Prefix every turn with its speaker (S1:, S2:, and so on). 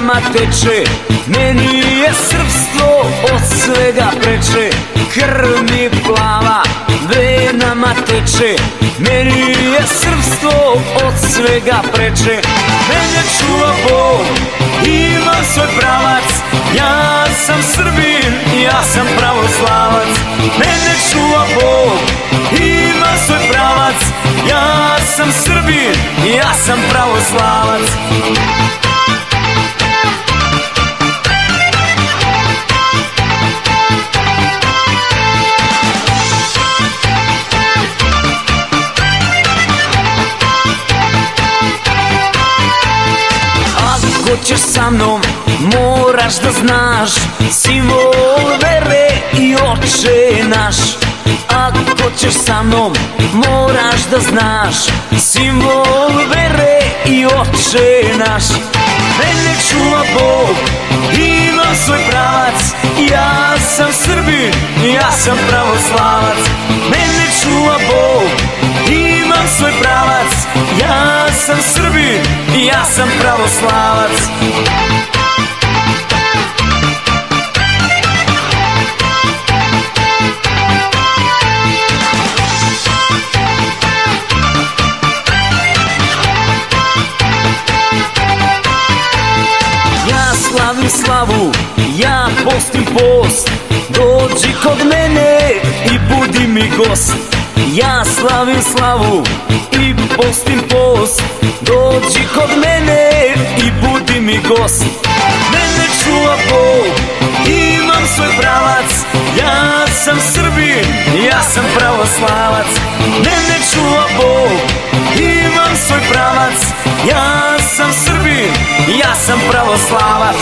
S1: venama teče, meni je srpstvo od svega preče. Krv mi plava venama teče, meni je srpstvo od svega preče. Mene čuva Bog, imam svoj pravac, ja sam Srbin, ja sam pravoslavac. Mene čuva Bog, imam svoj pravac, ja sam Srbin, ja sam pravoslavac. Ako ćeš sa mnom, moraš da znaš simbol vere i Oče naš. Ako ćeš sa mnom, moraš da znaš simbol vere i Oče naš. Mene čuva Bog, imam svoj pravac, ja sam Srbin, ja sam pravoslavac. Mene čuva Bog, imam svoj pravac, ja sam Srbin, ja sam pravoslavac. Slavim slavu, ja postim post, dođi kod mene i budi mi gost. Ja slavim slavu i postim post, dođi kod mene i budi mi gost. Mene čuva Bog, imam svoj pravac, ja sam Srbin, ja sam pravoslavac. Mene čuva Bog, imam svoj pravac, ja sam Srbin, ja sam pravoslavac.